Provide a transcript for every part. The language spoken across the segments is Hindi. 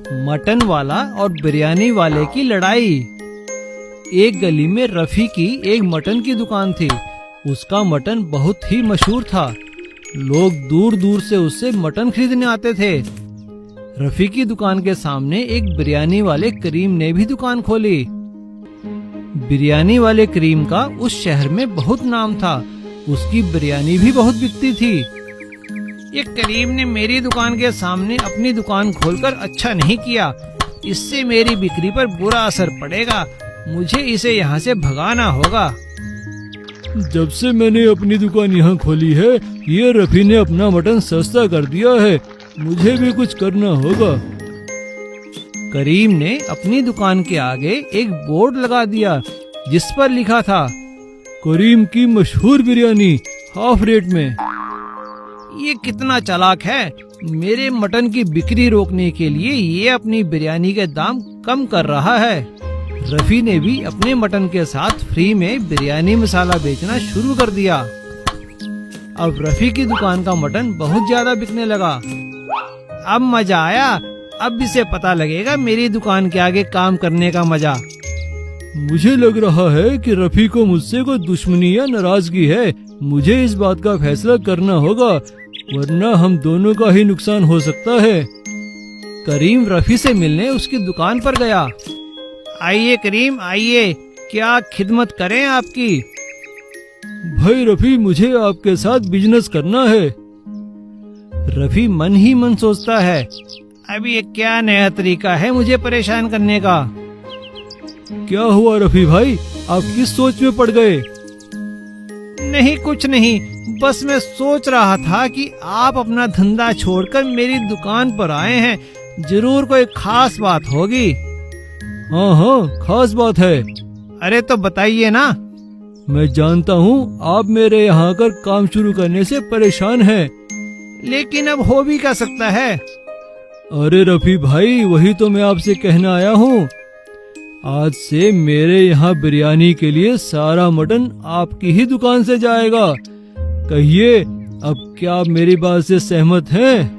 मटन वाला और बिरयानी वाले की लड़ाई। एक गली में रफी की एक मटन की दुकान थी। उसका मटन बहुत ही मशहूर था। लोग दूर दूर से उससे मटन खरीदने आते थे। रफी की दुकान के सामने एक बिरयानी वाले करीम ने भी दुकान खोली। बिरयानी वाले करीम का उस शहर में बहुत नाम था। उसकी बिरयानी भी बहुत बिकती थी। ये करीम ने मेरी दुकान के सामने अपनी दुकान खोलकर अच्छा नहीं किया। इससे मेरी बिक्री पर बुरा असर पड़ेगा। मुझे इसे यहाँ से भगाना होगा। जब से मैंने अपनी दुकान यहाँ खोली है, ये रफी ने अपना मटन सस्ता कर दिया है। मुझे भी कुछ करना होगा। करीम ने अपनी दुकान के आगे एक बोर्ड लगा दिया जिस पर लिखा था, करीम की मशहूर बिरयानी हाफ रेट में। ये कितना चालाक है। मेरे मटन की बिक्री रोकने के लिए ये अपनी बिरयानी के दाम कम कर रहा है। रफी ने भी अपने मटन के साथ फ्री में बिरयानी मसाला बेचना शुरू कर दिया। अब रफी की दुकान का मटन बहुत ज्यादा बिकने लगा। अब मजा आया। अब इसे पता लगेगा मेरी दुकान के आगे काम करने का मजा। मुझे लग रहा है कि रफी को मुझसे कोई दुश्मनी या नाराजगी है। मुझे इस बात का फैसला करना होगा, वरना हम दोनों का ही नुकसान हो सकता है। करीम रफी से मिलने उसकी दुकान पर गया। आइए करीम, आइए, क्या खिदमत करें आपकी? भाई रफी, मुझे आपके साथ बिजनेस करना है। रफी मन ही मन सोचता है, अब ये क्या नया तरीका है मुझे परेशान करने का। क्या हुआ रफी भाई, आप किस सोच में पड़ गए? नहीं, कुछ नहीं, बस मैं सोच रहा था कि आप अपना धंधा छोड़कर मेरी दुकान पर आए हैं। जरूर कोई खास बात होगी। हाँ हाँ, खास बात है। अरे तो बताइए ना। मैं जानता हूँ आप मेरे यहाँ आकर काम शुरू करने से परेशान हैं। लेकिन अब हो भी क्या सकता है। अरे रफी भाई, वही तो मैं आपसे कहना आया हूँ। आज से मेरे यहाँ बिरयानी के लिए सारा मटन आपकी ही दुकान से जाएगा। कहिए, अब क्या आप मेरी बात से सहमत हैं?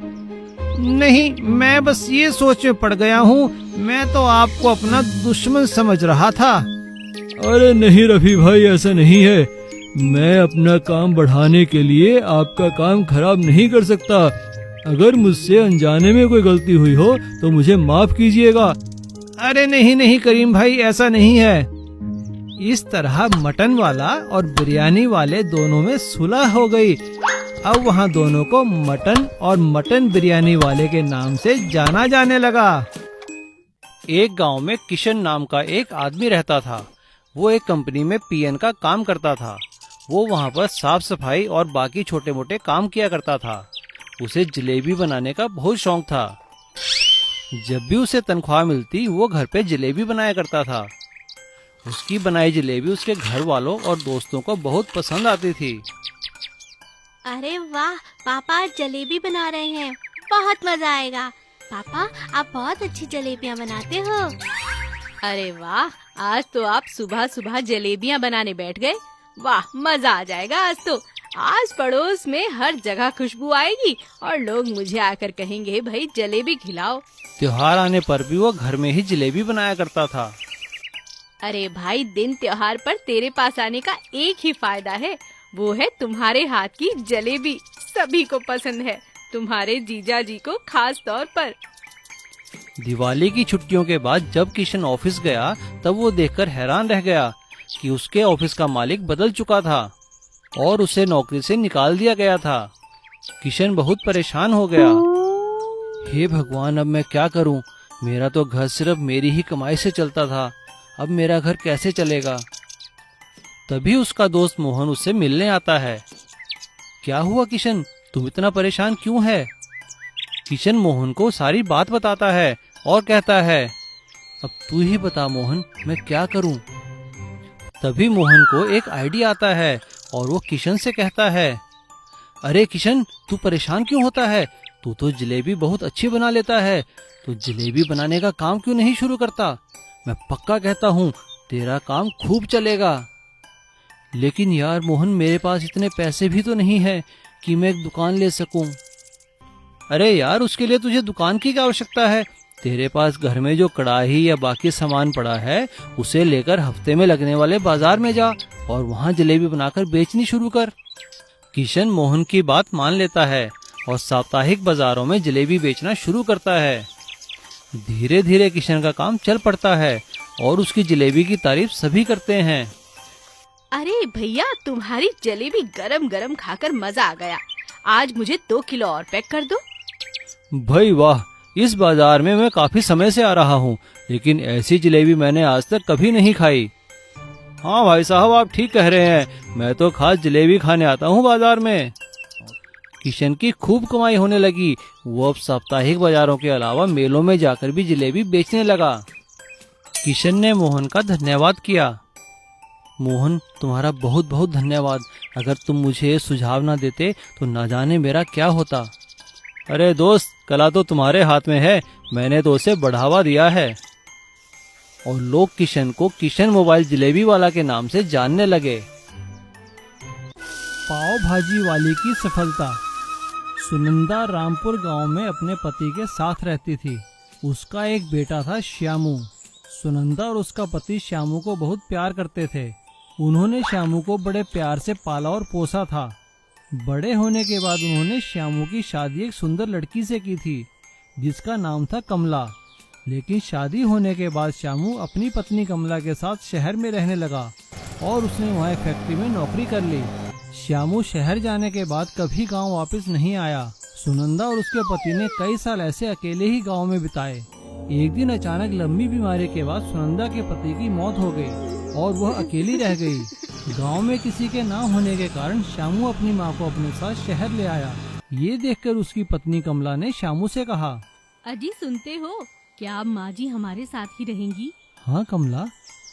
नहीं, मैं बस ये सोच में पड़ गया हूँ। मैं तो आपको अपना दुश्मन समझ रहा था। अरे नहीं रफी भाई, ऐसा नहीं है। मैं अपना काम बढ़ाने के लिए आपका काम खराब नहीं कर सकता। अगर मुझसे अनजाने में कोई गलती हुई हो तो मुझे माफ कीजिएगा। अरे नहीं नहीं करीम भाई, ऐसा नहीं है। इस तरह मटन वाला और बिरयानी वाले दोनों में सुलह हो गई। अब वहाँ दोनों को मटन और मटन बिरयानी वाले के नाम से जाना जाने लगा। एक गांव में किशन नाम का एक आदमी रहता था। वो एक कंपनी में पीएन का काम करता था। वो वहाँ पर साफ सफाई और बाकी छोटे मोटे काम किया करता था। उसे जलेबी बनाने का बहुत शौक था। जब भी उसे तनख्वाह मिलती वो घर पे जलेबी बनाया करता था। उसकी बनाई जलेबी उसके घर वालों और दोस्तों को बहुत पसंद आती थी। अरे वाह, पापा जलेबी बना रहे हैं, बहुत मजा आएगा। पापा, आप बहुत अच्छी जलेबियाँ बनाते हो। अरे वाह, आज तो आप सुबह सुबह जलेबियाँ बनाने बैठ गए। वाह, मजा आ जाएगा आज तो। आज पड़ोस में हर जगह खुशबू आएगी और लोग मुझे आकर कहेंगे, भाई जलेबी खिलाओ। त्योहार आने पर भी वो घर में ही जलेबी बनाया करता था। अरे भाई, दिन त्योहार पर तेरे पास आने का एक ही फायदा है, वो है तुम्हारे हाथ की जलेबी। सभी को पसंद है, तुम्हारे जीजा जी को खास तौर पर। दिवाली की छुट्टियों के बाद जब किशन ऑफिस गया तब वो देखकर हैरान रह गया कि उसके ऑफिस का मालिक बदल चुका था और उसे नौकरी से निकाल दिया गया था। किशन बहुत परेशान हो गया। हे भगवान, अब मैं क्या करूं? मेरा तो घर सिर्फ मेरी ही कमाई से चलता था। अब मेरा घर कैसे चलेगा? तभी उसका दोस्त मोहन उससे मिलने आता है। क्या हुआ किशन, तुम इतना परेशान क्यों है? किशन मोहन को सारी बात बताता है और कहता है, अब तू ही बता मोहन, मैं क्या करूं? तभी मोहन को एक आइडिया आता है और वो किशन से कहता है, अरे किशन, तू परेशान क्यों होता है? तू तो जलेबी बहुत अच्छी बना लेता है। तो जलेबी बनाने का काम क्यों नहीं शुरू करता? मैं पक्का कहता हूँ तेरा काम खूब चलेगा। लेकिन यार मोहन, मेरे पास इतने पैसे भी तो नहीं है कि मैं एक दुकान ले सकूं। अरे यार, उसके लिए तुझे दुकान की क्या आवश्यकता है? तेरे पास घर में जो कढ़ाई या बाकी सामान पड़ा है उसे लेकर हफ्ते में लगने वाले बाजार में जा और वहाँ जलेबी बनाकर बेचनी शुरू कर। किशन मोहन की बात मान लेता है और साप्ताहिक बाजारों में जलेबी बेचना शुरू करता है। धीरे धीरे किशन का काम चल पड़ता है और उसकी जलेबी की तारीफ सभी करते हैं। अरे भैया, तुम्हारी जलेबी गरम गरम खाकर मजा आ गया। आज मुझे 2 किलो और पैक कर दो। भाई वाह, इस बाजार में मैं काफी समय से आ रहा हूँ, लेकिन ऐसी जलेबी मैंने आज तक कभी नहीं खाई। हाँ भाई साहब, आप ठीक कह रहे हैं, मैं तो खास जलेबी खाने आता हूँ बाजार में। किशन की खूब कमाई होने लगी। वो अब साप्ताहिक बाजारों के अलावा मेलों में जाकर भी जलेबी बेचने लगा। किशन ने मोहन का धन्यवाद किया। मोहन, तुम्हारा बहुत बहुत धन्यवाद। अगर तुम मुझे ये सुझाव ना देते तो न जाने मेरा क्या होता। अरे दोस्त, कला तो तुम्हारे हाथ में है, मैंने तो उसे बढ़ावा दिया है। और लोग किशन को किशन मोबाइल जलेबी वाला के नाम से जानने लगे। पाव भाजी वाले की सफलता। सुनंदा रामपुर गांव में अपने पति के साथ रहती थी। उसका एक बेटा था श्यामू। सुनंदा और उसका पति श्यामू को बहुत प्यार करते थे। उन्होंने श्यामू को बड़े प्यार से पाला और पोसा था। बड़े होने के बाद उन्होंने श्यामू की शादी एक सुंदर लड़की से की थी जिसका नाम था कमला। लेकिन शादी होने के बाद श्यामू अपनी पत्नी कमला के साथ शहर में रहने लगा और उसने वहाँ एक फैक्ट्री में नौकरी कर ली। श्यामू शहर जाने के बाद कभी गांव वापस नहीं आया। सुनंदा और उसके पति ने कई साल ऐसे अकेले ही गांव में बिताए। एक दिन अचानक लंबी बीमारी के बाद सुनंदा के पति की मौत हो गई और वह अकेली रह गई। गांव में किसी के ना होने के कारण श्यामू अपनी माँ को अपने साथ शहर ले आया। ये देखकर उसकी पत्नी कमला ने श्यामू से कहा, अजी सुनते हो, क्या अब माँ जी हमारे साथ ही रहेंगी? हाँ कमला,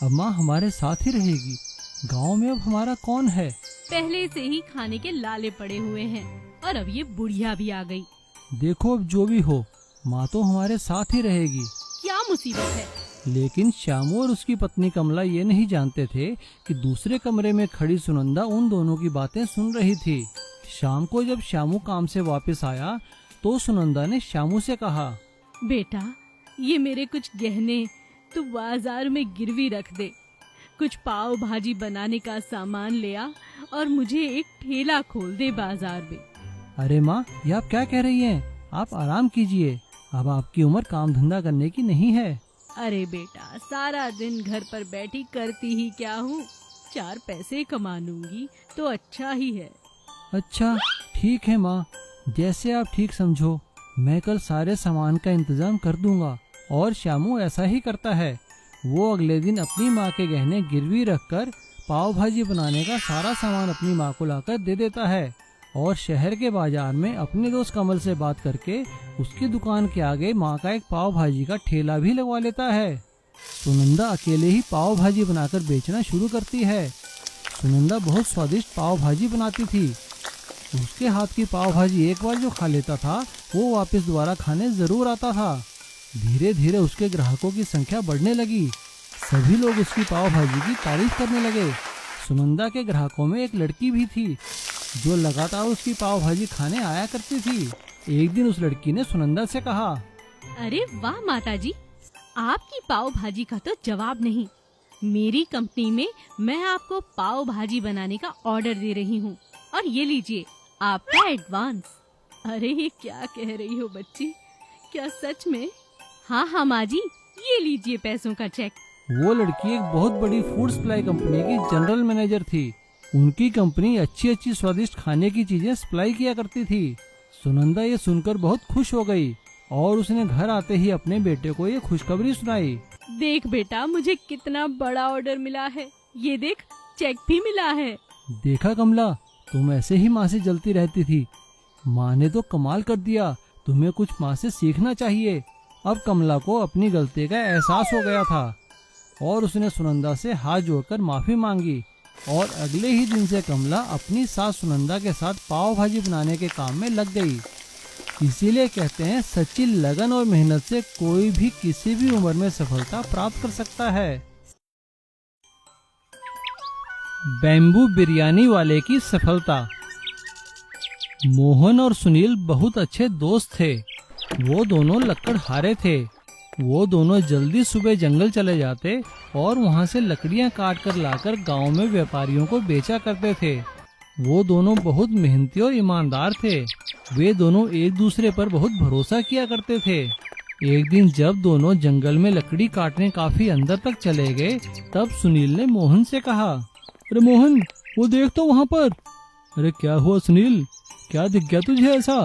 अब माँ हमारे साथ ही रहेगी। गांव में अब हमारा कौन है? पहले से ही खाने के लाले पड़े हुए हैं और अब ये बुढ़िया भी आ गई। देखो, अब जो भी हो, माँ तो हमारे साथ ही रहेगी। क्या मुसीबत है? लेकिन श्यामू और उसकी पत्नी कमला ये नहीं जानते थे कि दूसरे कमरे में खड़ी सुनंदा उन दोनों की बातें सुन रही थी। शाम को जब श्यामू काम से वापस आया तो सुनंदा ने श्यामू से कहा, बेटा, ये मेरे कुछ गहने तू बाजार में गिरवी रख दे। कुछ पाव भाजी बनाने का सामान ले आ और मुझे एक ठेला खोल दे बाजार में। अरे माँ, ये आप क्या कह रही हैं? आप आराम कीजिए, अब आपकी उम्र काम धंधा करने की नहीं है। अरे बेटा, सारा दिन घर पर बैठी करती ही क्या हूँ, 4 पैसे कमा लूंगी तो अच्छा ही है। अच्छा ठीक है माँ, जैसे आप ठीक समझो। मैं कल सारे सामान का इंतजाम कर दूंगा। और श्यामू ऐसा ही करता है। वो अगले दिन अपनी माँ के गहने गिरवी रखकर पाव भाजी बनाने का सारा सामान अपनी माँ को लाकर दे देता है और शहर के बाजार में अपने दोस्त कमल से बात करके उसकी दुकान के आगे माँ का एक पाव भाजी का ठेला भी लगवा लेता है। सुनंदा अकेले ही पाव भाजी बनाकर बेचना शुरू करती है। सुनंदा बहुत स्वादिष्ट पाव भाजी बनाती थी। उसके हाथ की पाव भाजी एक बार जो खा लेता था वो वापस दोबारा खाने जरूर आता था। धीरे धीरे उसके ग्राहकों की संख्या बढ़ने लगी। सभी लोग उसकी पाव भाजी की तारीफ करने लगे। सुनंदा के ग्राहकों में एक लड़की भी थी जो लगातार उसकी पाव भाजी खाने आया करती थी। एक दिन उस लड़की ने सुनंदा से कहा, अरे वाह माताजी, आपकी पाव भाजी का तो जवाब नहीं। मेरी कंपनी में मैं आपको पाव भाजी बनाने का ऑर्डर दे रही हूँ और ये लीजिए आपका एडवांस। अरे ये क्या कह रही हो बच्ची, क्या सच में? हाँ हाँ माँ जी, ये लीजिए पैसों का चेक। वो लड़की एक बहुत बड़ी फूड सप्लाई कंपनी की जनरल मैनेजर थी। उनकी कंपनी अच्छी अच्छी स्वादिष्ट खाने की चीजें सप्लाई किया करती थी। सुनंदा ये सुनकर बहुत खुश हो गई और उसने घर आते ही अपने बेटे को ये खुशखबरी सुनाई। देख बेटा, मुझे कितना बड़ा ऑर्डर मिला है। ये देख, चेक भी मिला है। देखा कमला, तुम ऐसे ही माँ से जलती रहती थी। माँ ने तो कमाल कर दिया। तुम्हें कुछ माँ से सीखना चाहिए। अब कमला को अपनी गलती का एहसास हो गया था और उसने सुनंदा से हाथ जोड़कर माफी मांगी और अगले ही दिन से कमला अपनी सास सुनंदा के साथ पाव भाजी बनाने के काम में लग गई। इसीलिए कहते हैं, सच्ची लगन और मेहनत से कोई भी किसी भी उम्र में सफलता प्राप्त कर सकता है। बैम्बू बिरयानी वाले की सफलता। मोहन और सुनील बहुत अच्छे दोस्त थे। वो दोनों लकड़हारे थे। वो दोनों जल्दी सुबह जंगल चले जाते और वहाँ से लकड़ियाँ काट कर लाकर गाँव में व्यापारियों को बेचा करते थे। वो दोनों बहुत मेहनती और ईमानदार थे। वे दोनों एक दूसरे पर बहुत भरोसा किया करते थे। एक दिन जब दोनों जंगल में लकड़ी काटने काफी अंदर तक चले गए, तब सुनील ने मोहन से कहा, अरे मोहन, वो देख तो वहाँ पर। अरे क्या हुआ सुनील, क्या दिख गया तुझे ऐसा?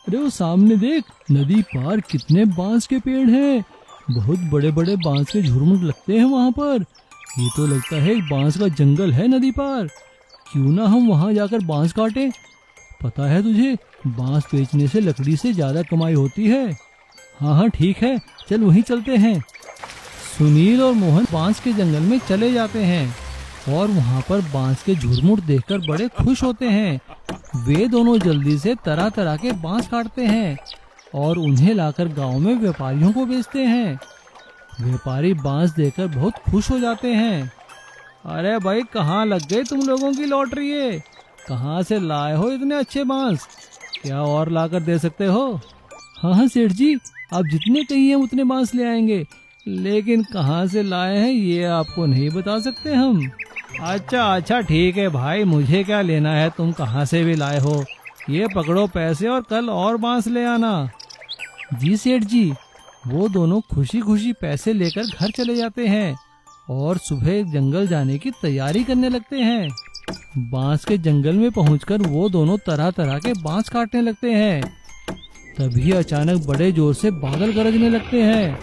अरे वो सामने देख, नदी पार कितने बांस के पेड़ हैं। बहुत बड़े बड़े बांस के झुरमुट लगते हैं वहाँ पर। ये तो लगता है एक बांस का जंगल है नदी पार। क्यों ना हम वहाँ जाकर बांस काटें? पता है तुझे, बांस बेचने से लकड़ी से ज्यादा कमाई होती है। हाँ हाँ ठीक है, चल वहीं चलते हैं। सुनील और मोहन बांस के जंगल में चले जाते हैं और वहाँ पर बांस के झुरमुट देखकर बड़े खुश होते हैं। वे दोनों जल्दी से तरह तरह के बांस काटते हैं और उन्हें लाकर गांव में व्यापारियों को बेचते हैं। व्यापारी बांस देखकर बहुत खुश हो जाते हैं। अरे भाई, कहाँ लग गई तुम लोगों की लॉटरी? है कहाँ से लाए हो इतने अच्छे बांस? क्या और लाकर दे सकते हो? हाँ हाँ सेठ जी, आप जितने कहिए उतने बांस ले आएंगे, लेकिन कहाँ से लाए हैं ये आपको नहीं बता सकते हम। अच्छा ठीक है भाई, मुझे क्या लेना है तुम कहाँ से भी लाए हो। ये पकड़ो पैसे और कल और बांस ले आना। जी सेठ जी। वो दोनों खुशी खुशी पैसे लेकर घर चले जाते हैं और सुबह जंगल जाने की तैयारी करने लगते हैं। बांस के जंगल में पहुंचकर वो दोनों तरह तरह के बांस काटने लगते हैं। तभी अचानक बड़े जोर से बादल गरजने लगते हैं।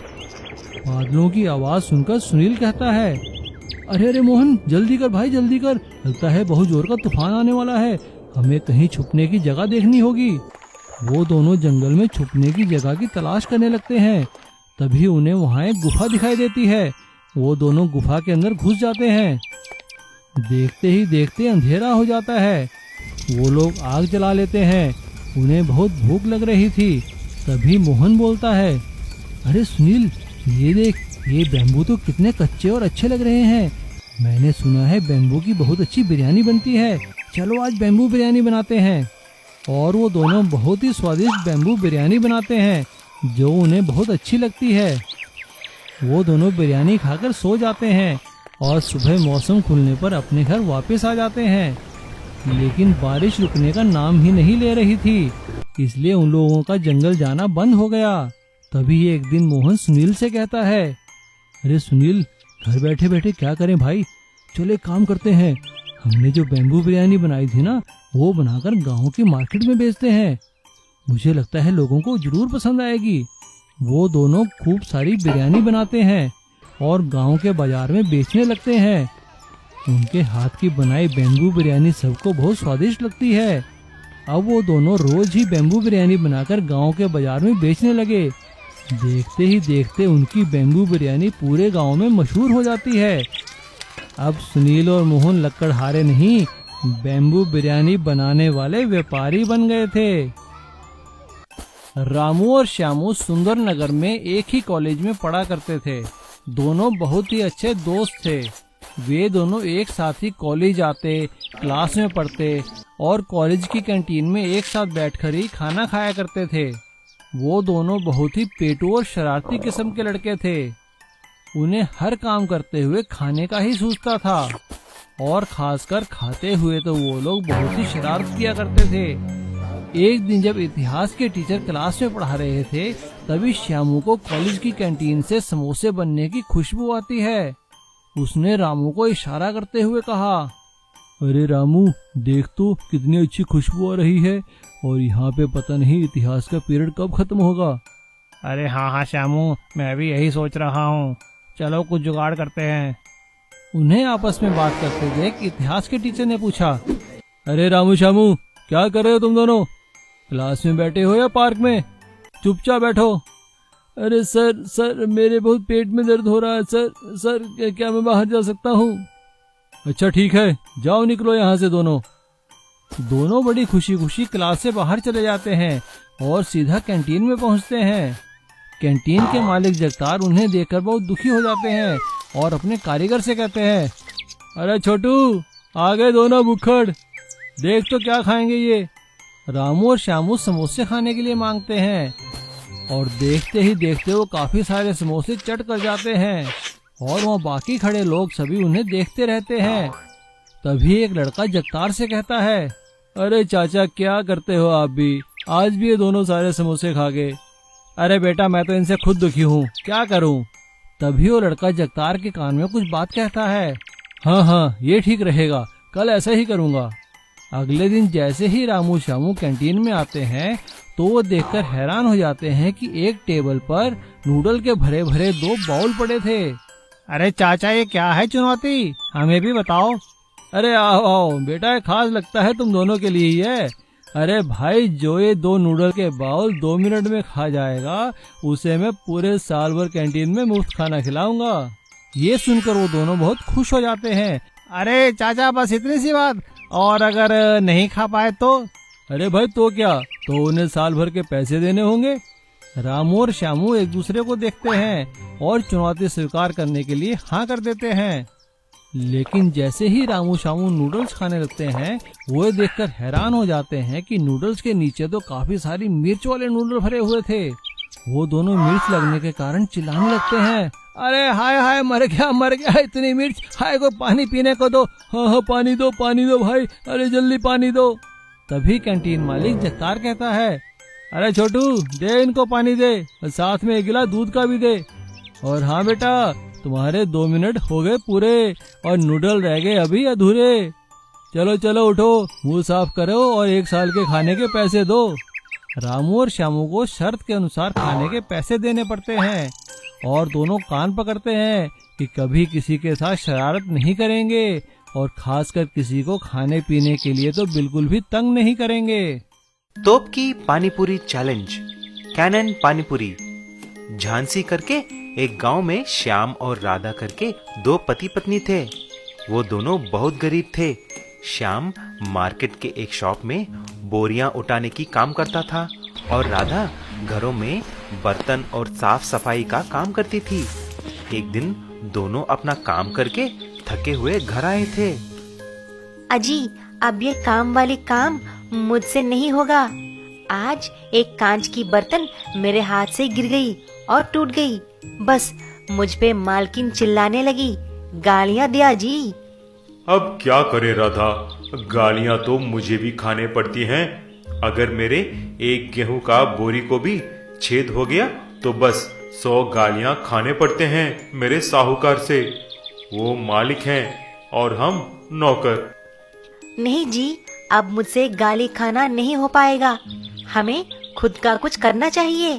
बादलों की आवाज सुनकर सुनील कहता है, अरे अरे मोहन, जल्दी कर भाई, जल्दी कर। लगता है बहुत जोर का तूफान आने वाला है। हमें कहीं छुपने की जगह देखनी होगी। वो दोनों जंगल में छुपने की जगह की तलाश करने लगते हैं। तभी उन्हें वहाँ एक गुफा दिखाई देती है। वो दोनों गुफा के अंदर घुस जाते हैं। देखते ही देखते अंधेरा हो जाता है। वो लोग आग जला लेते हैं। उन्हें बहुत भूख लग रही थी। तभी मोहन बोलता है, अरे सुनील, ये देख, ये बैम्बू तो कितने कच्चे और अच्छे लग रहे हैं। मैंने सुना है बैम्बू की बहुत अच्छी बिरयानी बनती है। चलो आज बैम्बू बिरयानी बनाते हैं। और वो दोनों बहुत ही स्वादिष्ट बैम्बू बिरयानी बनाते हैं, जो उन्हें बहुत अच्छी लगती है। वो दोनों बिरयानी खाकर सो जाते हैं और सुबह मौसम खुलने पर अपने घर वापस आ जाते हैं। लेकिन बारिश रुकने का नाम ही नहीं ले रही थी, इसलिए उन लोगों का जंगल जाना बंद हो गया। तभी एक दिन मोहन सुनील से कहता है, अरे सुनील, घर बैठे बैठे क्या करें भाई, चलो एक काम करते हैं। हमने जो बैम्बू बिरयानी बनाई थी ना, वो बनाकर गांव की मार्केट में बेचते हैं। मुझे लगता है लोगों को जरूर पसंद आएगी। वो दोनों खूब सारी बिरयानी बनाते हैं और गांव के बाजार में बेचने लगते हैं। उनके हाथ की बनाई बैम्बू बिरयानी सबको बहुत स्वादिष्ट लगती है। अब वो दोनों रोज ही बैम्बू बिरयानी बनाकर गांव के बाजार में बेचने लगे। देखते ही देखते उनकी बैम्बू बिरयानी पूरे गांव में मशहूर हो जाती है। अब सुनील और मोहन लकड़हारे नहीं, बैम्बू बिरयानी बनाने वाले व्यापारी बन गए थे। रामू और श्यामू सुंदर नगर में एक ही कॉलेज में पढ़ा करते थे। दोनों बहुत ही अच्छे दोस्त थे। वे दोनों एक साथ ही कॉलेज आते, क्लास में पढ़ते और कॉलेज की कैंटीन में एक साथ बैठकर ही खाना खाया करते थे। वो दोनों बहुत ही पेटू और शरारती किस्म के लड़के थे। उन्हें हर काम करते हुए खाने का ही सूझता था और खासकर खाते हुए तो वो लोग बहुत ही शरारत किया करते थे। एक दिन जब इतिहास के टीचर क्लास में पढ़ा रहे थे, तभी श्यामू को कॉलेज की कैंटीन से समोसे बनने की खुशबू आती है। उसने रामू को इशारा करते हुए कहा, अरे रामू, देख तो कितनी अच्छी खुशबू आ रही है और यहाँ पे पता नहीं इतिहास का पीरियड कब खत्म होगा। अरे हाँ श्यामू, मैं भी यही सोच रहा हूँ। चलो कुछ जुगाड़ करते हैं। उन्हें आपस में बात करते देख इतिहास के टीचर ने पूछा, अरे रामू श्यामू, क्या कर रहे हो तुम दोनों? क्लास में बैठे हो या पार्क में? चुपचाप बैठो। अरे सर मेरे बहुत पेट में दर्द हो रहा है सर, क्या मैं बाहर जा सकता हूँ? अच्छा ठीक है, जाओ निकलो यहाँ से दोनों। दोनों बड़ी खुशी खुशी क्लास से बाहर चले जाते हैं और सीधा कैंटीन में पहुँचते हैं। कैंटीन के मालिक जगतार उन्हें देखकर बहुत दुखी हो जाते हैं और अपने कारीगर से कहते हैं, अरे छोटू, आ गए दोनों भुक्खड़, देख तो क्या खाएंगे ये। रामू और श्यामू समोसे खाने के लिए मांगते हैं। और देखते ही देखते वो काफी सारे समोसे चट कर जाते हैं और वहाँ बाकी खड़े लोग सभी उन्हें देखते रहते हैं। तभी एक लड़का जगतार से कहता है, अरे चाचा क्या करते हो आप भी, आज भी ये दोनों सारे समोसे खा गए। अरे बेटा मैं तो इनसे खुद दुखी हूँ, क्या करूँ। तभी वो लड़का जगतार के कान में कुछ बात कहता है, हाँ हाँ ये ठीक रहेगा, कल ऐसा ही करूँगा। अगले दिन जैसे ही रामू श्यामू कैंटीन में आते हैं तो वो देखकर हैरान हो जाते हैं कि एक टेबल पर नूडल के भरे भरे 2 बाउल पड़े थे। अरे चाचा ये क्या है चुनौती, हमें भी बताओ। अरे आओ आओ बेटा, खास लगता है तुम दोनों के लिए ही है। अरे भाई जो ये 2 नूडल के बाउल 2 मिनट में खा जाएगा उसे मैं पूरे साल भर कैंटीन में मुफ्त खाना खिलाऊंगा। ये सुनकर वो दोनों बहुत खुश हो जाते हैं। अरे चाचा बस इतनी सी बात, और अगर नहीं खा पाए तो? अरे भाई तो क्या, तो उन्हें साल भर के पैसे देने होंगे। रामू और श्यामू एक दूसरे को देखते हैं और चुनौती स्वीकार करने के लिए हाँ कर देते हैं। लेकिन जैसे ही रामू श्यामू नूडल्स खाने लगते हैं वो ये देखकर हैरान हो जाते हैं कि नूडल्स के नीचे तो काफी सारी मिर्च वाले नूडल भरे हुए थे। वो दोनों मिर्च लगने के कारण चिल्लाने लगते हैं, अरे हाय हाय मर गया इतनी मिर्च, हाय को पानी पीने को दो, हाँ पानी दो भाई, अरे जल्दी पानी दो। तभी कैंटीन मालिक जगतार कहता है, अरे छोटू दे इनको पानी दे, और साथ में 1 गिलास दूध का भी दे। और हाँ बेटा तुम्हारे 2 मिनट हो गए पूरे और नूडल रह गए अभी अधूरे। चलो चलो उठो, मुंह साफ करो और 1 साल के खाने के पैसे दो। रामू और श्यामू को शर्त के अनुसार खाने के पैसे देने पड़ते हैं और दोनों कान पकड़ते हैं कि कभी किसी के साथ शरारत नहीं करेंगे और खासकर किसी को खाने पीने के लिए तो बिल्कुल भी तंग नहीं करेंगे। तोप की पानीपुरी चैलेंज। कैनन पानीपुरी। झांसी करके एक गांव में श्याम और राधा करके 2 पति पत्नी थे। वो दोनों बहुत गरीब थे। श्याम मार्केट के एक शॉप में बोरियां उठाने की काम करता था और राधा घरों में बर्तन और साफ सफाई का काम करती थी। एक दिन दोनों अपना काम करके थके हुए घर आए थे। अजी अब ये काम वाली काम मुझसे नहीं होगा। आज एक कांच की बर्तन मेरे हाथ से गिर गई और टूट गई। बस मुझ पे मालकिन चिल्लाने लगी, गालियां दिया जी। अब क्या करे राधा, गालियां तो मुझे भी खाने पड़ती हैं। अगर मेरे एक गेहूं का बोरी को भी छेद हो गया तो बस 100 गालियां खाने पड़ते हैं मेरे साहूकार से। वो मालिक हैं और हम नौकर। नहीं जी, अब मुझसे गाली खाना नहीं हो पाएगा। हमें खुद का कुछ करना चाहिए।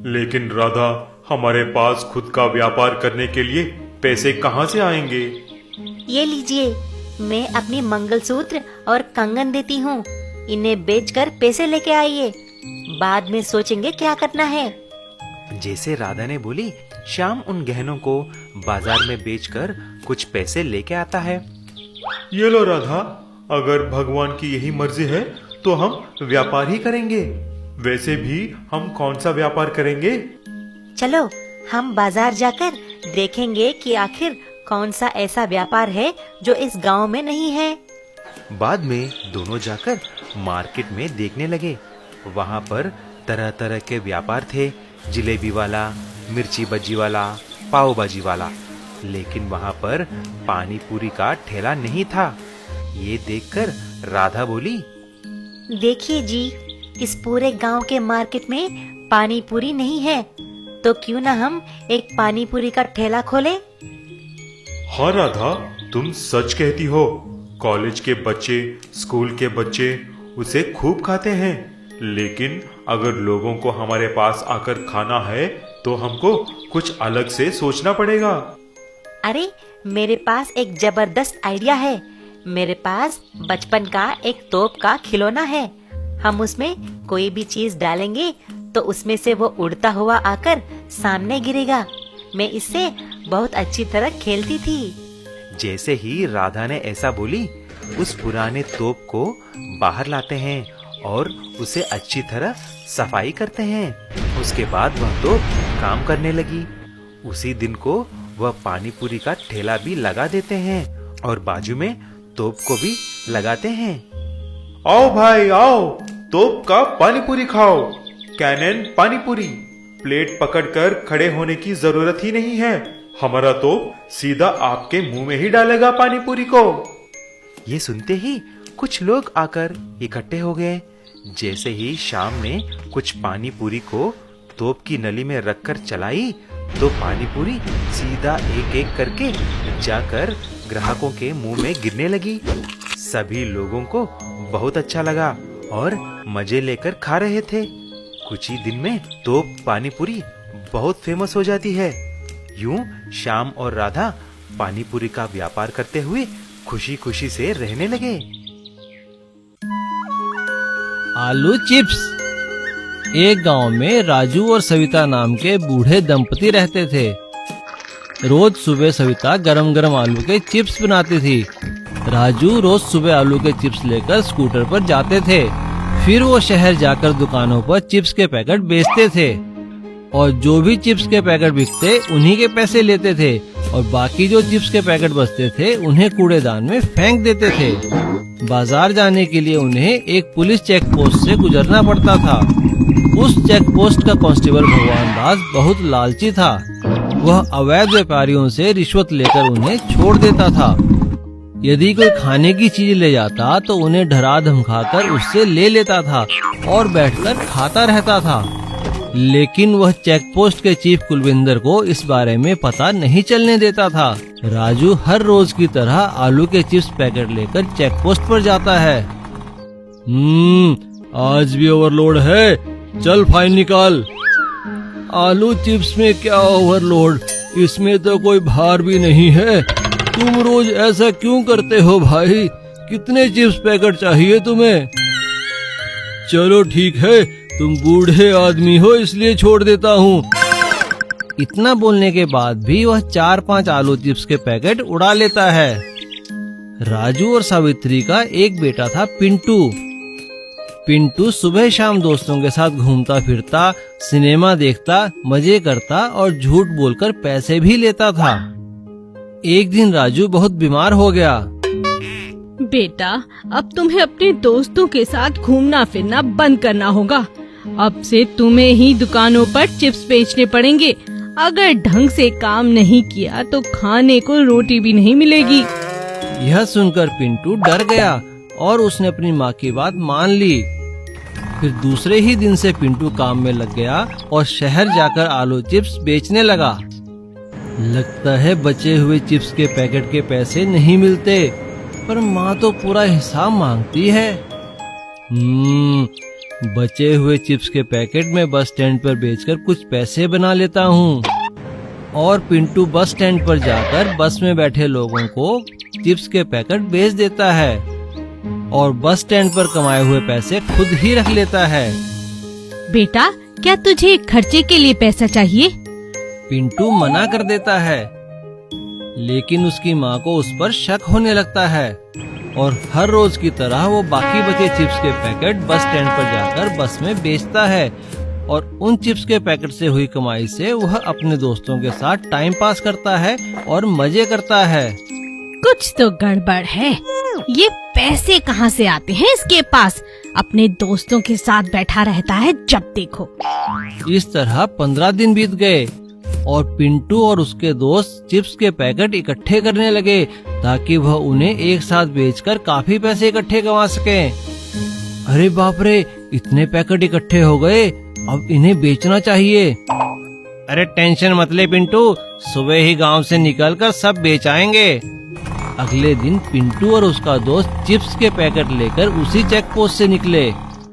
लेकिन राधा, हमारे पास खुद का व्यापार करने के लिए पैसे कहाँ से आएंगे? ये लीजिए, मैं अपनी मंगलसूत्र और कंगन देती हूँ। इन्हें बेचकर पैसे लेके आइए, बाद में सोचेंगे क्या करना है। जैसे राधा ने बोली, श्याम उन गहनों को बाजार में बेचकर कुछ पैसे लेके आता है। ये लो राधा, अगर भगवान की यही मर्जी है तो हम व्यापार ही करेंगे। वैसे भी हम कौन सा व्यापार करेंगे? चलो हम बाजार जाकर देखेंगे कि आखिर कौन सा ऐसा व्यापार है जो इस गांव में नहीं है। बाद में दोनों जाकर मार्केट में देखने लगे। वहाँ पर तरह तरह के व्यापार थे, जिलेबी वाला, मिर्ची बज्जी वाला, पाव भाजी वाला। लेकिन वहाँ पर पानी पूरी का ठेला नहीं था। ये देखकर राधा बोली, देखिए जी, इस पूरे गांव के मार्केट में पानी पूरी नहीं है, तो क्यों ना हम एक पानी पूरी का ठेला खोले। हाँ राधा, तुम सच कहती हो। कॉलेज के बच्चे, स्कूल के बच्चे उसे खूब खाते हैं। लेकिन अगर लोगों को हमारे पास आकर खाना है तो हमको कुछ अलग से सोचना पड़ेगा। अरे मेरे पास एक जबरदस्त आइडिया है। मेरे पास बचपन का एक तोप का खिलौना है। हम उसमें कोई भी चीज डालेंगे तो उसमें से वो उड़ता हुआ आकर सामने गिरेगा। मैं इससे बहुत अच्छी तरह खेलती थी। जैसे ही राधा ने ऐसा बोली, उस पुराने तोप को बाहर लाते हैं और उसे अच्छी तरह सफाई करते हैं। उसके बाद वह तोप काम करने लगी। उसी दिन को वह पानी पूरी का ठेला भी लगा देते हैं और बाजू में तोप को भी लगाते हैं। आओ भाई आओ, तोप का पानी पूरी खाओ। कैनन पानीपुरी, प्लेट पकड़कर खड़े होने की जरूरत ही नहीं है, हमारा तो सीधा आपके मुंह में ही डालेगा पानीपुरी को। ये सुनते ही कुछ लोग आकर इकट्ठे हो गए। जैसे ही श्याम ने कुछ पानी पूरी को तोप की नली में रखकर चलाई तो पानी पूरी सीधा एक एक करके जाकर ग्राहकों के मुंह में गिरने लगी। सभी लोगों को बहुत अच्छा लगा और मजे लेकर खा रहे थे। कुछ ही दिन में तोप पानी पूरी बहुत फेमस हो जाती है। यूं श्याम और राधा पानी पूरी का व्यापार करते हुए खुशी खुशी से रहने लगे। आलू चिप्स। एक गांव में राजू और सविता नाम के बूढ़े दंपति रहते थे। रोज सुबह सविता गरम गरम आलू के चिप्स बनाती थी। राजू रोज सुबह आलू के चिप्स लेकर स्कूटर पर जाते थे। फिर वो शहर जाकर दुकानों पर चिप्स के पैकेट बेचते थे और जो भी चिप्स के पैकेट बिकते उन्हीं के पैसे लेते थे और बाकी जो चिप्स के पैकेट बचते थे उन्हें कूड़ेदान में फेंक देते थे। बाजार जाने के लिए उन्हें एक पुलिस चेक पोस्ट से गुजरना पड़ता था। उस चेक पोस्ट का कांस्टेबल भगवान दास बहुत लालची था। वह अवैध व्यापारियों से रिश्वत लेकर उन्हें छोड़ देता था। यदि कोई खाने की चीज ले जाता तो उन्हें डरा धमकाकर उससे ले लेता था और बैठकर खाता रहता था। लेकिन वह चेक पोस्ट के चीफ कुलविंदर को इस बारे में पता नहीं चलने देता था। राजू हर रोज की तरह आलू के चिप्स पैकेट लेकर चेक पोस्ट पर जाता है। आज भी ओवरलोड है, चल फाइन निकाल। आलू चिप्स में क्या ओवरलोड, इसमें तो कोई भार भी नहीं है। तुम रोज ऐसा क्यों करते हो भाई? कितने चिप्स पैकेट चाहिए तुम्हें? चलो ठीक है, तुम बूढ़े आदमी हो इसलिए छोड़ देता हूँ। इतना बोलने के बाद भी वह 4-5 आलू चिप्स के पैकेट उड़ा लेता है। राजू और सावित्री का एक बेटा था पिंटू। पिंटू सुबह शाम दोस्तों के साथ घूमता फिरता, सिनेमा देखता, मजे करता और झूठ बोलकर पैसे भी लेता था। एक दिन राजू बहुत बीमार हो गया। बेटा, अब तुम्हें अपने दोस्तों के साथ घूमना फिरना बंद करना होगा। अब से तुम्हें ही दुकानों पर चिप्स बेचने पड़ेंगे। अगर ढंग से काम नहीं किया तो खाने को रोटी भी नहीं मिलेगी। यह सुनकर पिंटू डर गया और उसने अपनी माँ की बात मान ली। फिर दूसरे ही दिन से पिंटू काम में लग गया और शहर जाकर आलू चिप्स बेचने लगा। लगता है बचे हुए चिप्स के पैकेट के पैसे नहीं मिलते, पर माँ तो पूरा हिसाब मांगती है। बचे हुए चिप्स के पैकेट में बस स्टैंड पर बेचकर कुछ पैसे बना लेता हूँ। और पिंटू बस स्टैंड पर जाकर बस में बैठे लोगों को चिप्स के पैकेट बेच देता है और बस स्टैंड पर कमाए हुए पैसे खुद ही रख लेता है। बेटा, क्या तुझे खर्चे के लिए पैसा चाहिए? पिंटू मना कर देता है, लेकिन उसकी माँ को उस पर शक होने लगता है और हर रोज की तरह वो बाकी बचे चिप्स के पैकेट बस स्टैंड पर जाकर बस में बेचता है और उन चिप्स के पैकेट से हुई कमाई से वह अपने दोस्तों के साथ टाइम पास करता है और मजे करता है। कुछ तो गड़बड़ है। ये पैसे कहाँ से आते हैं इसके पास? अपने दोस्तों के साथ बैठा रहता है जब देखो। इस तरह 15 दिन बीत गए और पिंटू और उसके दोस्त चिप्स के पैकेट इकट्ठे करने लगे ताकि वह उन्हें एक साथ बेचकर काफी पैसे इकट्ठे कमा सकें। अरे बाप रे, इतने पैकेट इकट्ठे हो गए, अब इन्हें बेचना चाहिए। अरे टेंशन मत ले पिंटू, सुबह ही गांव से निकलकर सब बेच आएंगे। अगले दिन पिंटू और उसका दोस्त चिप्स के पैकेट लेकर उसी चेक पोस्ट से निकले।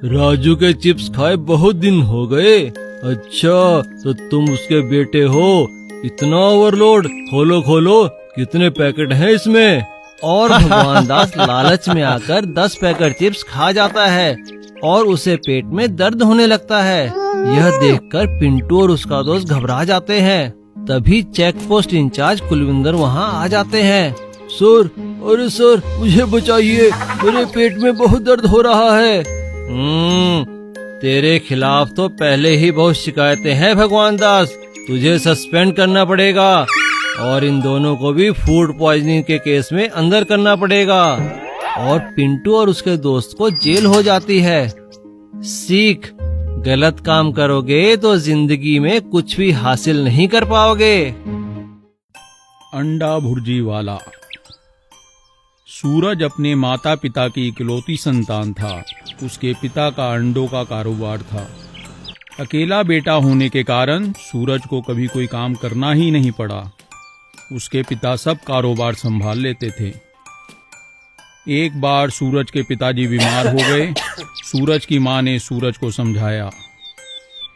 राजू के चिप्स खाए बहुत दिन हो गए। अच्छा, तो तुम उसके बेटे हो? इतना ओवरलोड, खोलो खोलो, कितने पैकेट हैं इसमें? और भगवान दास लालच में आकर 10 पैकेट चिप्स खा जाता है और उसे पेट में दर्द होने लगता है। यह देखकर पिंटू और उसका दोस्त घबरा जाते हैं। तभी चेक पोस्ट इंचार्ज कुलविंदर वहाँ आ जाते हैं। सर, अरे सर, मुझे बचाइए, मेरे पेट में बहुत दर्द हो रहा है। तेरे खिलाफ तो पहले ही बहुत शिकायतें हैं भगवान दास, तुझे सस्पेंड करना पड़ेगा और इन दोनों को भी फूड पॉइजनिंग के केस में अंदर करना पड़ेगा। और पिंटू और उसके दोस्त को जेल हो जाती है। सीख, गलत काम करोगे तो जिंदगी में कुछ भी हासिल नहीं कर पाओगे। अंडा भुर्जी वाला। सूरज अपने माता पिता की इकलौती संतान था। उसके पिता का अंडों का कारोबार था। अकेला बेटा होने के कारण सूरज को कभी कोई काम करना ही नहीं पड़ा। उसके पिता सब कारोबार संभाल लेते थे। एक बार सूरज के पिताजी बीमार हो गए। सूरज की माँ ने सूरज को समझाया।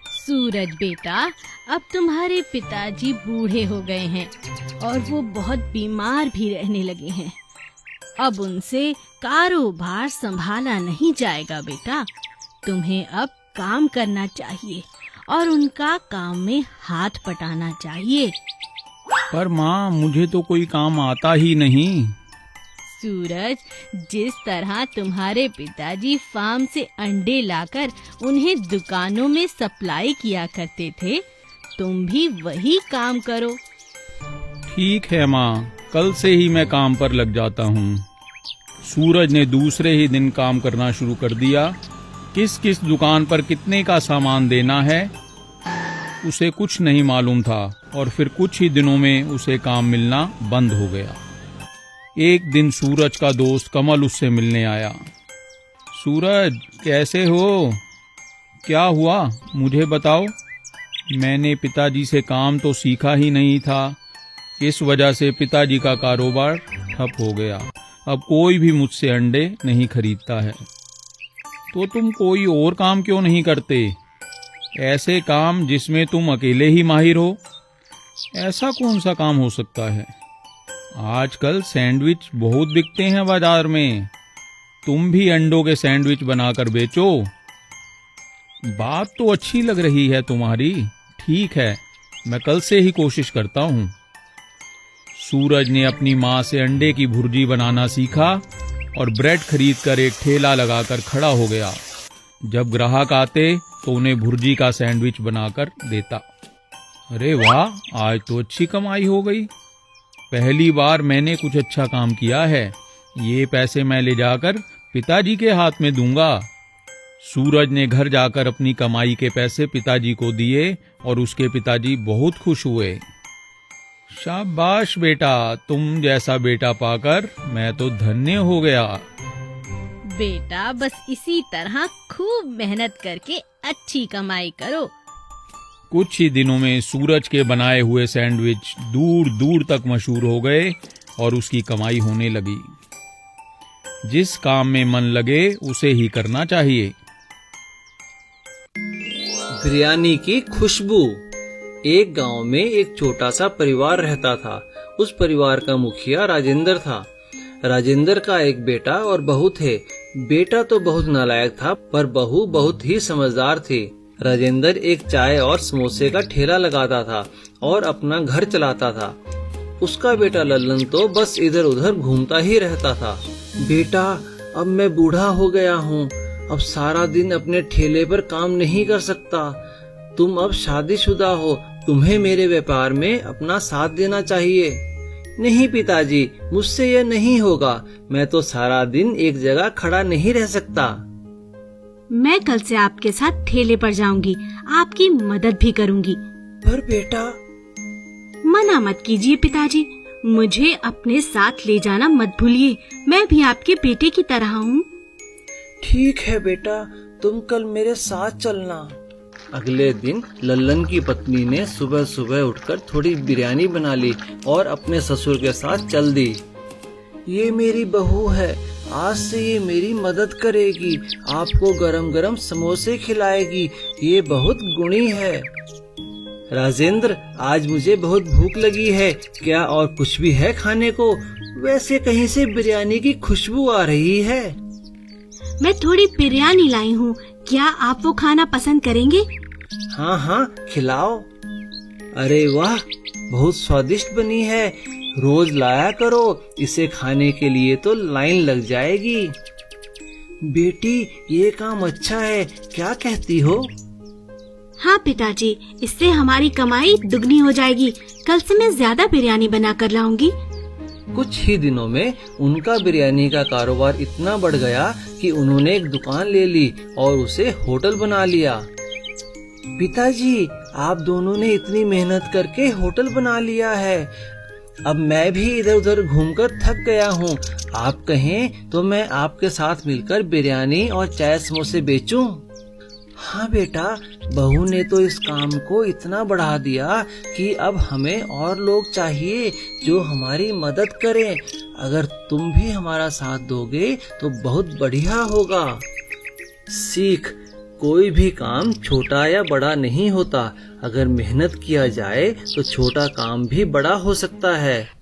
सूरज बेटा, अब तुम्हारे पिताजी बूढ़े हो गए हैं और वो बहुत बीमार भी रहने लगे हैं। अब उनसे कारोबार संभाला नहीं जाएगा बेटा। तुम्हें अब काम करना चाहिए और उनका काम में हाथ पटाना चाहिए। पर माँ, मुझे तो कोई काम आता ही नहीं। सूरज, जिस तरह तुम्हारे पिताजी फार्म से अंडे लाकर उन्हें दुकानों में सप्लाई किया करते थे, तुम भी वही काम करो। ठीक है माँ, कल से ही मैं काम पर लग जाता हूँ। सूरज ने दूसरे ही दिन काम करना शुरू कर दिया। किस किस दुकान पर कितने का सामान देना है उसे कुछ नहीं मालूम था और फिर कुछ ही दिनों में उसे काम मिलना बंद हो गया। एक दिन सूरज का दोस्त कमल उससे मिलने आया। सूरज, कैसे हो? क्या हुआ, मुझे बताओ। मैंने पिताजी से काम तो सीखा ही नहीं था। इस वजह से पिताजी का कारोबार ठप हो गया। अब कोई भी मुझसे अंडे नहीं खरीदता है। तो तुम कोई और काम क्यों नहीं करते? ऐसे काम जिसमें तुम अकेले ही माहिर हो। ऐसा कौन सा काम हो सकता है? आजकल सैंडविच बहुत बिकते हैं बाजार में। तुम भी अंडों के सैंडविच बनाकर बेचो। बात तो अच्छी लग रही है तुम्हारी। ठीक है, मैं कल से ही कोशिश करता हूँ। सूरज ने अपनी माँ से अंडे की भुर्जी बनाना सीखा और ब्रेड खरीदकर एक ठेला लगाकर खड़ा हो गया। जब ग्राहक आते तो उन्हें भुर्जी का सैंडविच बनाकर देता। अरे वाह, आज तो अच्छी कमाई हो गई। पहली बार मैंने कुछ अच्छा काम किया है। ये पैसे मैं ले जाकर पिताजी के हाथ में दूंगा। सूरज ने घर जाकर अपनी कमाई के पैसे पिताजी को दिए और उसके पिताजी बहुत खुश हुए। शाबाश बेटा, तुम जैसा बेटा पाकर मैं तो धन्य हो गया। बेटा, बस इसी तरह खूब मेहनत करके अच्छी कमाई करो। कुछ ही दिनों में सूरज के बनाए हुए सैंडविच दूर दूर तक मशहूर हो गए और उसकी कमाई होने लगी। जिस काम में मन लगे उसे ही करना चाहिए। बिरयानी की खुशबू। एक गांव में एक छोटा सा परिवार रहता था। उस परिवार का मुखिया राजेंद्र था। राजेंद्र का एक बेटा और बहू थे। बेटा तो बहुत नालायक था, पर बहू बहुत ही समझदार थी। राजेंद्र एक चाय और समोसे का ठेला लगाता था और अपना घर चलाता था। उसका बेटा लल्लन तो बस इधर उधर घूमता ही रहता था। बेटा, अब मैं बूढ़ा हो गया हूँ। अब सारा दिन अपने ठेले पर काम नहीं कर सकता। तुम अब शादीशुदा हो, तुम्हें मेरे व्यापार में अपना साथ देना चाहिए। नहीं पिताजी, मुझसे यह नहीं होगा। मैं तो सारा दिन एक जगह खड़ा नहीं रह सकता। मैं कल से आपके साथ ठेले पर जाऊंगी, आपकी मदद भी करूंगी। पर बेटा। मना मत कीजिए पिताजी, मुझे अपने साथ ले जाना मत भूलिए। मैं भी आपके बेटे की तरह हूँ। ठीक है बेटा, तुम कल मेरे साथ चलना। अगले दिन लल्लन की पत्नी ने सुबह सुबह उठकर थोड़ी बिरयानी बना ली और अपने ससुर के साथ चल दी। ये मेरी बहू है, आज से ये मेरी मदद करेगी, आपको गरम गरम समोसे खिलाएगी। ये बहुत गुणी है। राजेंद्र, आज मुझे बहुत भूख लगी है, क्या और कुछ भी है खाने को? वैसे कहीं से बिरयानी की खुशबू आ रही है। मैं थोड़ी बिरयानी लाई हूँ, क्या आप वो खाना पसंद करेंगे? हाँ हाँ, खिलाओ। अरे वाह, बहुत स्वादिष्ट बनी है। रोज लाया करो, इसे खाने के लिए तो लाइन लग जाएगी। बेटी, ये काम अच्छा है, क्या कहती हो? हाँ पिताजी, इससे हमारी कमाई दुगनी हो जाएगी। कल से मैं ज्यादा बिरयानी बना कर लाऊंगी। कुछ ही दिनों में उनका बिरयानी का कारोबार इतना बढ़ गया कि उन्होंने एक दुकान ले ली और उसे होटल बना लिया। पिताजी, आप दोनों ने इतनी मेहनत करके होटल बना लिया है। अब मैं भी इधर उधर घूमकर थक गया हूँ। आप कहें तो मैं आपके साथ मिलकर बिरयानी और चाय समोसे बेचूं। हाँ बेटा, बहू ने तो इस काम को इतना बढ़ा दिया कि अब हमें और लोग चाहिए जो हमारी मदद करें। अगर तुम भी हमारा साथ दोगे तो बहुत बढ़िया होगा। सीख, कोई भी काम छोटा या बड़ा नहीं होता। अगर मेहनत किया जाए तो छोटा काम भी बड़ा हो सकता है।